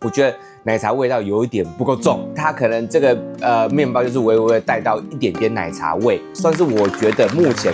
我覺得奶茶味道有一點不夠重，它可能這個麵包就是微微的帶到一點點奶茶味，算是我覺得目前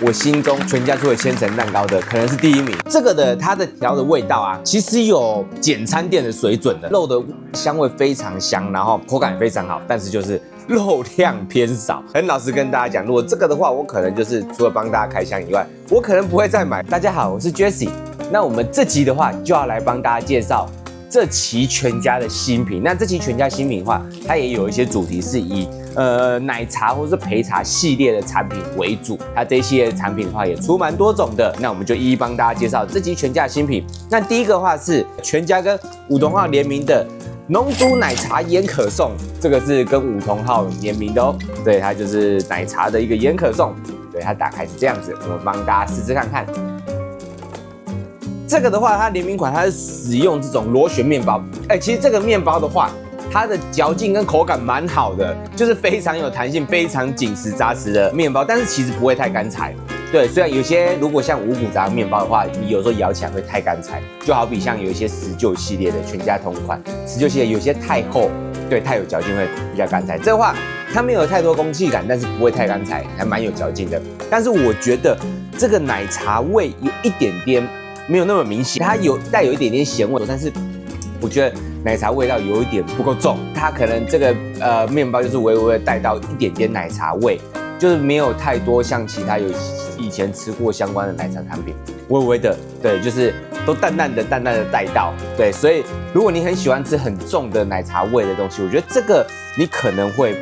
我心中全家出的千層蛋糕的可能是第一名。這個的它的調的味道啊，其實有簡餐店的水準的，肉的香味非常香，然后口感也非常好，但是就是肉量偏少。很老實跟大家講，如果這個的話，我可能就是除了幫大家開箱以外，我可能不會再買。大家好，我是 Jesse， 那我們這集的話就要來幫大家介紹這期全家的新品。那這期全家新品的話，它也有一些主題是以奶茶或是焙茶系列的產品為主，它這一系列的產品的話也出蠻多種的，那我們就一一幫大家介紹這期全家的新品。那第一個的話是全家跟五桐號聯名的濃珠奶茶鹽可頌，這個是跟五桐號聯名的哦，對，它就是奶茶的一個鹽可頌，對，它打開是這樣子，我們幫大家試試看看。這個的話，它聯名款它是使用這種螺旋麵包，其實這個麵包的話，它的嚼勁跟口感蠻好的，就是非常有彈性、非常緊實扎實的麵包，但是其實不會太乾柴。对，虽然有些如果像五谷雜麵包的話，你有時候咬起來會太乾柴，就好比像有一些石臼系列的全家同款石臼系列，有些太厚，对，太有嚼勁會比較乾柴。這個話它沒有太多空氣感，但是不會太乾柴，還蠻有嚼勁的。但是我覺得這個奶茶味有一點點沒有那麼明顯，它帶有一點點鹹味，但是我覺得奶茶味道有一點不夠重，它可能這個麵包就是微微的帶到一點點奶茶味，就是沒有太多像其他有以前吃過相關的奶茶產品，微微的，對，就是都淡淡的帶到，對，所以如果你很喜歡吃很重的奶茶味的東西，我覺得這個你可能會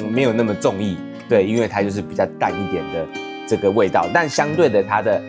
沒有那麼中意，對，因為它就是比較淡一點的這個味道，但相對的它的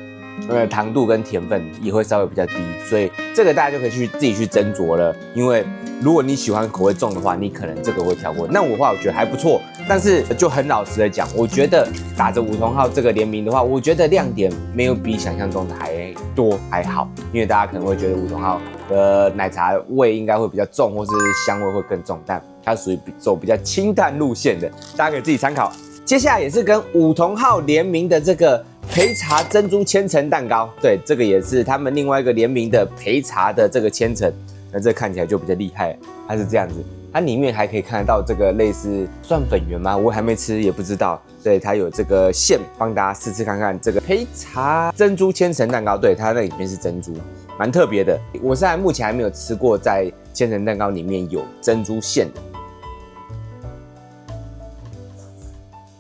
糖度跟甜分也會稍微比較低，所以這個大家就可以自己去斟酌了。因為如果你喜歡口味重的話，你可能這個會跳過。那我的話，我覺得還不錯，但是就很老實的講，我覺得打着五桐號這個聯名的話，我覺得亮點沒有比想象中的還多還好。因為大家可能會覺得五桐號的奶茶味應該會比較重，或是香味會更重，但它屬於走比較清淡路線的，大家可以自己參考。接下來也是跟五桐號聯名的這個焙茶珍珠千層蛋糕，對，這個也是他們另外一個聯名的焙茶的這個千層，那這看起來就比較厲害，它是這樣子，它裡面還可以看得到這個類似蒜粉圓嗎？我還沒吃，也不知道。對，它有這個餡，幫大家試吃看看這個焙茶珍珠千層蛋糕，對，它那裡面是珍珠，蠻特別的。我是目前還沒有吃過在千層蛋糕裡面有珍珠餡的。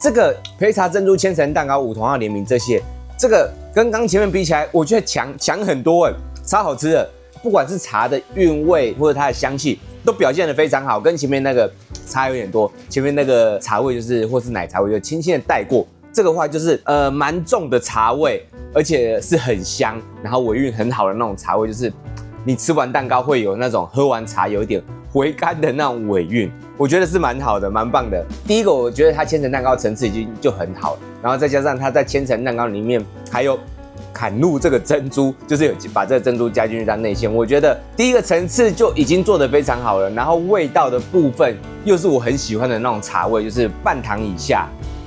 這個焙茶珍珠千層蛋糕五桐號聯名這些，這個跟剛前面比起來，我覺得強很多超好吃的。不管是茶的韻味或者它的香氣，都表現得非常好，跟前面那個差有點多。前面那個茶味就是或是奶茶味就輕輕的帶過，這個話就是蠻重的茶味，而且是很香，然後尾韻很好的那種茶味，就是你吃完蛋糕會有那種喝完茶有一點回甘的那種尾韻。我覺得是蠻好的，蠻棒的。第一個，我覺得它千層蛋糕層次已經就很好了，然後再加上它在千層蛋糕裡面還有砍入這個珍珠，就是有把這個珍珠加進去當內餡。我覺得第一個層次就已經做得非常好了，然後味道的部分又是我很喜歡的那種茶味，就是半糖以下，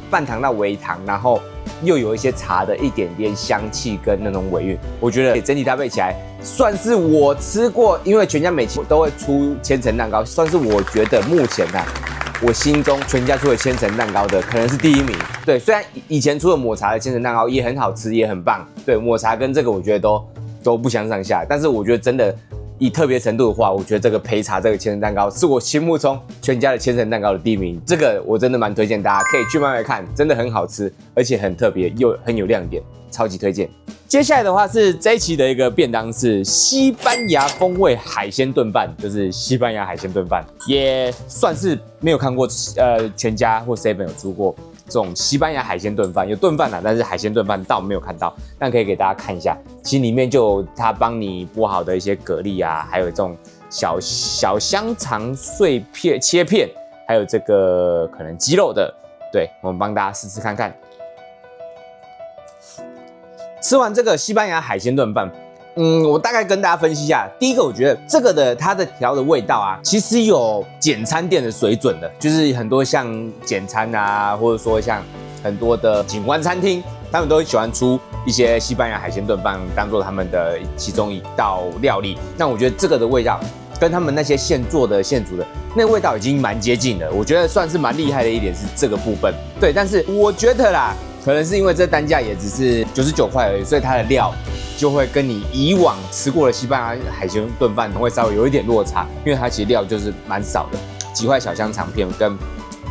半糖到微糖，然後又有一些茶的一點點香氣跟那种尾韻。我覺得整體搭配起来算是我吃過，因为全家每期都會出千層蛋糕，算是我覺得目前我心中全家出的千層蛋糕的可能是第一名。對，雖然以前出的抹茶的千層蛋糕也很好吃，也很棒。對，抹茶跟這個我覺得都不相上下，但是我覺得真的以特別程度的話，我覺得這個焙茶這個千層蛋糕是我心目中全家的千層蛋糕的第一名。這個我真的蠻推薦大家可以去慢慢看，真的很好吃，而且很特別又很有亮點，超級推薦。接下來的話是這一期的一個便當是西班牙風味海鮮燉飯，就是西班牙海鮮燉飯，也算是沒有看過全家或 Seven 有出過這種西班牙海鮮燉飯，有燉飯啦，但是海鮮燉飯倒沒有看到，但可以給大家看一下，其實裡面就有他幫你剝好的一些蛤蜊啊，還有這種小香腸碎片切片，還有這個可能雞肉的，對，我們幫大家試試看看。吃完這個西班牙海鮮燉飯，我大概跟大家分析一下。第一個，我覺得這個的它的調的味道啊，其實有簡餐店的水準的，就是很多像簡餐啊，或者說像很多的景觀餐廳，他們都喜歡出一些西班牙海鮮燉飯，當做他們的其中一道料理。那我覺得這個的味道跟他們那些現做的、現煮的那個味道已經蠻接近了。我覺得算是蠻厲害的一點是這個部分。對，但是我覺得啦，可能是因為這單價也只是99塊而已，所以它的料就會跟你以往吃過的西班牙海鮮燉飯會稍微有一點落差，因為它其實料就是蠻少的，幾塊小香腸片跟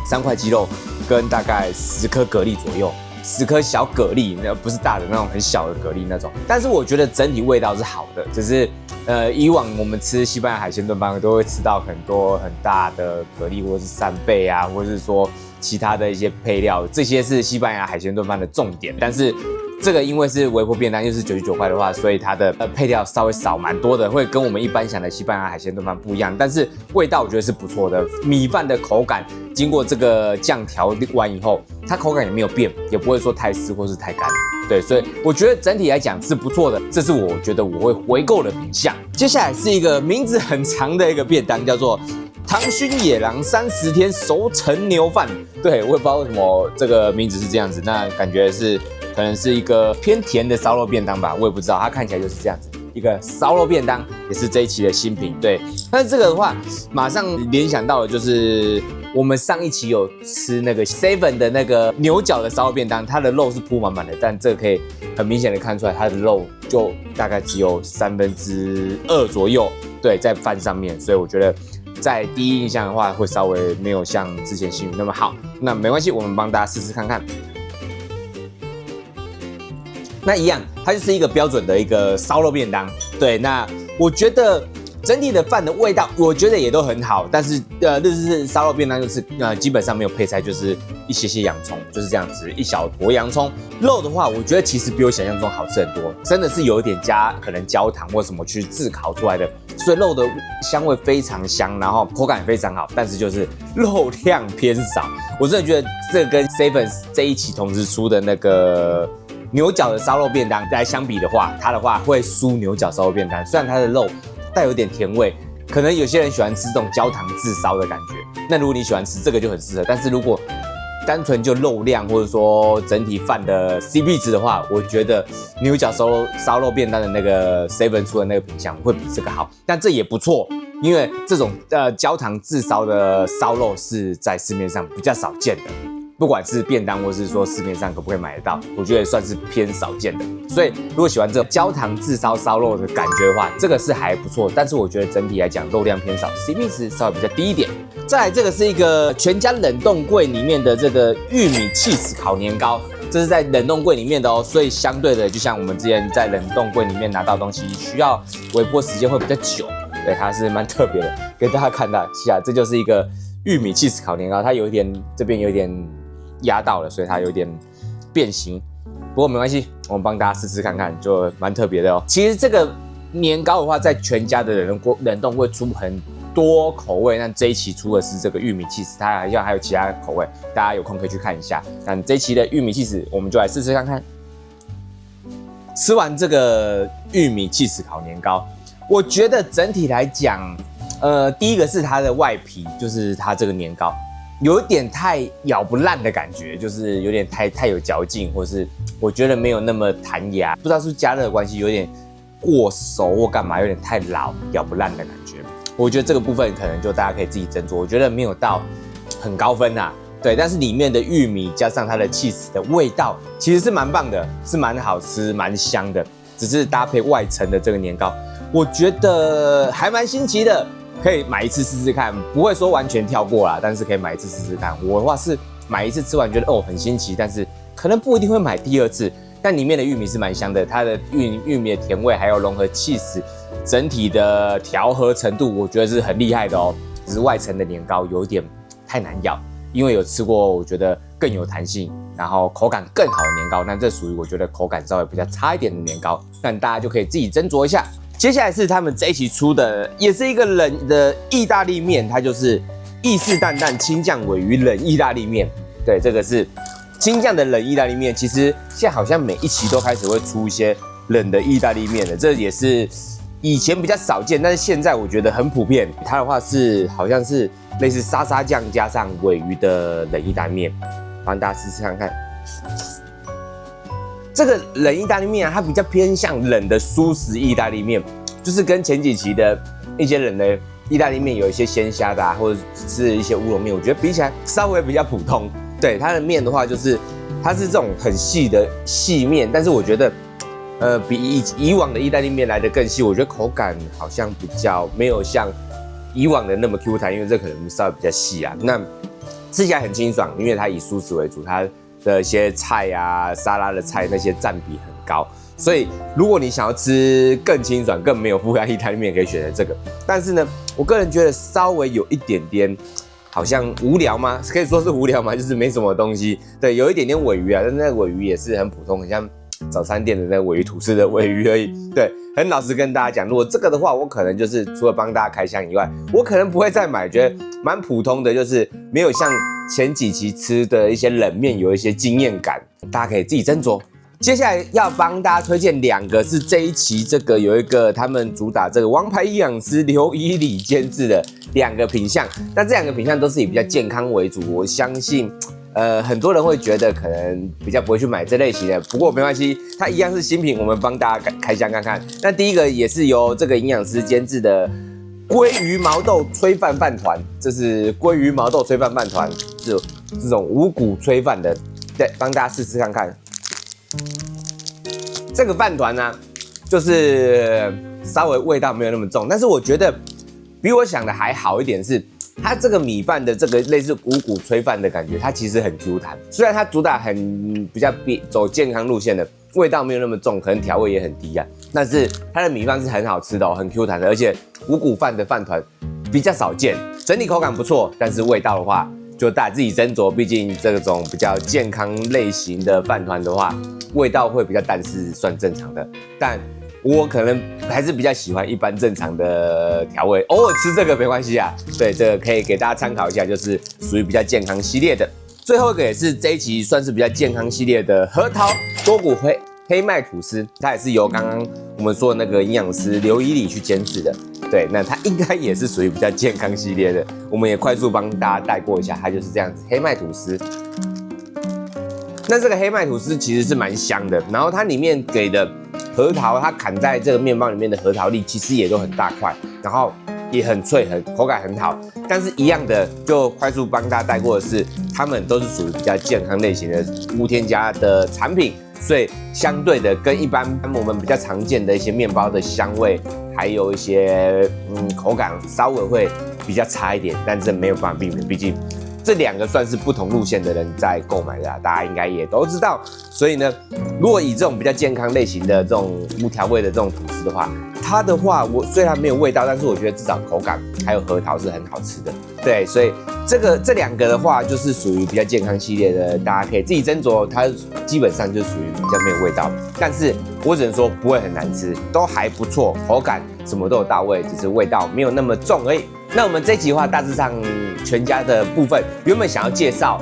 3塊雞肉跟大概10顆蛤蜊左右。10顆小蛤蜊，那不是大的那種，很小的蛤蜊那種。但是我覺得整體味道是好的，只是以往我們吃西班牙海鮮燉飯都會吃到很多很大的蛤蜊，或者是扇貝啊，或者是說其他的一些配料，這些是西班牙海鮮燉飯的重點。但是這個因為是微波便當，又是99塊的話，所以它的配料稍微少蠻多的，會跟我們一般想的西班牙海鮮燉飯不一樣。但是味道我覺得是不錯的，米飯的口感經過這個醬調完以後，它口感也沒有變，也不會說太濕或是太乾。對，所以我覺得整體來講是不錯的，這是我覺得我會回購的品項。接下來是一個名字很長的一個便當，叫做唐燻野狼30天熟成牛飯。对，我也不知道為什麼這個名字是這樣子，那感覺是可能是一個偏甜的燒肉便當吧，我也不知道，它看起來就是這樣子。一個燒肉便當也是這一期的新品，对。但是這個的話，馬上聯想到的就是我們上一期有吃那個 Seven 的那個牛角的燒肉便當，它的肉是鋪滿滿的，但這個可以很明顯的看出來，它的肉就大概只有2/3左右，對，在飯上面，所以我覺得在第一印象的話，會稍微沒有像之前新宇那麼好。那沒關係，我們幫大家試試看看。那一樣，它就是一個標準的一個燒肉便當。对，那我覺得整體的飯的味道，我覺得也都很好。但是日式燒肉便當就是基本上沒有配菜，就是一些洋蔥，就是這樣子，一小坨洋蔥。肉的話，我覺得其實比我想象中好吃很多，真的是有一點加可能焦糖或什麼去炙烤出來的，所以肉的香味非常香，然後口感也非常好，但是就是肉量偏少。我真的觉得這个跟 Seven 這一期同時出的那個牛角的燒肉便當來相比的話，它的話會輸牛角燒肉便當。雖然它的肉帶有點甜味，可能有些人喜歡吃這種焦糖炙燒的感覺。那如果你喜歡吃這個就很適合。但是如果單純就肉量或者說整體飯的 CP 值的話，我覺得牛角燒肉便當的那個 Seven 出的那個品項會比這個好。但這也不錯，因為這種焦糖炙燒的燒肉是在市面上比較少見的。不管是便當或是說市面上可不可以買得到，我覺得算是偏少見的。所以如果喜歡這種焦糖炙燒燒肉的感覺的話，這個是還不錯。但是我覺得整體來講肉量偏少 ，CP 值稍微比較低一點。再來，這個是一個全家冷凍櫃裡面的這個玉米起司烤年糕，這是在冷凍櫃裡面的哦，所以相對的，就像我們之前在冷凍櫃裡面拿到東西，需要微波時間會比較久。對，它是蠻特別的，給大家看到一下，這就是一個玉米起司烤年糕，它有一點這邊有一點壓到了，所以它有點變形。不過沒關係，我們幫大家試試看看，就蠻特別的哦。其實這個年糕的話，在全家的冷凍會出很多口味，那這一期出的是這個玉米起司，它好像還有其他口味，大家有空可以去看一下。但這一期的玉米起司，我們就來試試看看。吃完這個玉米起司烤年糕，我覺得整體來講，第一個是它的外皮，就是它這個年糕有一點太咬不爛的感覺，就是有點太有嚼勁，或是我覺得沒有那麼彈牙，不知道是不是加熱的關係，有點過熟或幹嘛，有點太老，咬不爛的感覺。我覺得這個部分可能就大家可以自己斟酌，我覺得沒有到很高分啊，對，但是裡面的玉米加上它的起司的味道，其實是蠻棒的，是蠻好吃、蠻香的，只是搭配外層的這個年糕，我覺得還蠻新奇的。可以買一次試試看，不會說完全跳過啦，但是可以買一次試試看。我的話是買一次吃完覺得很新奇，但是可能不一定會買第二次。但裡面的玉米是蠻香的，它的玉米的甜味還有融合起司，整體的調和程度我覺得是很厲害的哦。只是外層的年糕有點太難咬，因為有吃過我覺得更有彈性，然後口感更好的年糕，那這屬於我覺得口感稍微比較差一點的年糕，但大家就可以自己斟酌一下。接下來是他們這一期出的，也是一個冷的意大利麵，它就是意式蛋蛋青醬鮪魚冷意大利麵。對，這個是青醬的冷意大利麵。其實現在好像每一期都開始會出一些冷的意大利麵了，這也是以前比較少見，但是現在我覺得很普遍。它的話是好像是類似沙沙醬加上鮪魚的冷意大利麵，幫大家試試看看。這個冷意大利麵啊，它比較偏向冷的蔬食意大利麵，就是跟前幾期的一些冷的意大利麵有一些鮮蝦的或者是一些烏龍麵，我覺得比起來稍微比較普通。對，它的麵的話，就是它是這種很細的細麵，但是我覺得比以往的意大利麵來得更細，我覺得口感好像比較沒有像以往的那麼 Q 彈，因為這可能稍微比較細啊。那吃起來很清爽，因為它以蔬食為主，它的一些菜啊、沙拉的菜那些佔比很高，所以如果你想要吃更清爽、更沒有負擔意大利麵，可以選擇這個。但是呢，我個人覺得稍微有一點點好像無聊嗎？可以說是無聊嗎？就是沒什麼東西。對，有一點點鮪魚啊，但那個鮪魚也是很普通，很像早餐店的那個鮪魚吐司的鮪魚而已。對，很老實跟大家講，如果這個的話，我可能就是除了幫大家開箱以外，我可能不會再買，覺得蠻普通的，就是沒有像前幾期吃的一些冷麵有一些驚豔感，大家可以自己斟酌。接下來要幫大家推薦2個，是這一期這個有一個他們主打這個王牌營養師劉以里監製的2個品項，那這2個品項都是以比較健康為主，我相信很多人會覺得可能比較不會去買這類型的，不過沒關係，它一樣是新品，我們幫大家開箱看看。那第一個也是由這個營養師監製的鮭魚毛豆炊飯飯糰，這是鮭魚毛豆炊飯飯糰，是這種五穀炊飯的，對，幫大家試試看看。這個飯糰呢，就是稍微味道沒有那麼重，但是我覺得比我想的還好一點是，它這個米飯的這個類似五穀炊飯的感覺，它其實很 Q 彈。雖然它主打比較走健康路線的，味道沒有那麼重，可能調味也很低啊，但是它的米飯是很好吃的哦，很 Q 彈的，而且五穀飯的飯糰比較少見，整體口感不錯，但是味道的話，就大家自己斟酌，畢竟這種比較健康類型的飯糰的話，味道會比較淡，是算正常的。但我可能還是比較喜歡一般正常的調味，偶爾吃這個沒關係啊。對，這個可以給大家參考一下，就是屬於比較健康系列的。最後一個也是這一期算是比較健康系列的核桃多穀黑麥吐司，它也是由剛剛我們說的那個營養師劉以里去監製的。對，那它應該也是屬於比較健康系列的，我們也快速幫大家帶過一下，它就是這樣子黑麥吐司。那這個黑麥吐司其實是蠻香的，然後它裡面給的核桃，它砍在這個麵包裡面的核桃粒其實也都很大塊，然後也很脆，口感很好。但是一樣的，就快速幫大家帶過的是，它們都是屬於比较健康類型的無添加的產品，所以相對的跟一般我們比較常見的一些麵包的香味，還有一些口感稍微會比較差一點，但是沒有辦法避免，畢竟這2個算是不同路線的人在購買的，大家應該也都知道。所以呢，如果以這種比較健康類型的這種無調味的這種吐司的話，它的話我雖然沒有味道，但是我觉得至少口感還有核桃是很好吃的。對，所以這2個的話就是屬於比較健康系列的，大家可以自己斟酌。它基本上就屬於比較沒有味道，但是我只能說不會很難吃，都還不錯，口感什麼都有到位，只是味道沒有那麼重而已。那我們這一集的話，大致上全家的部分原本想要介紹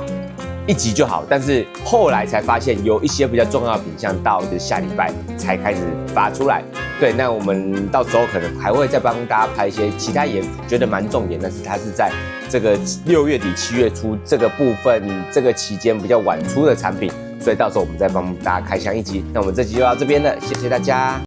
1集就好，但是後來才發現有一些比較重要的品項到就是下禮拜才開始發出來。對，那我們到时候可能還會再帮大家拍一些其他也覺得蠻重點，但是它是在這個6月底7月初這個部分這個期間比較晚出的產品，所以到時候我們再幫大家開箱1集。那我們這集就到這邊了，謝謝大家。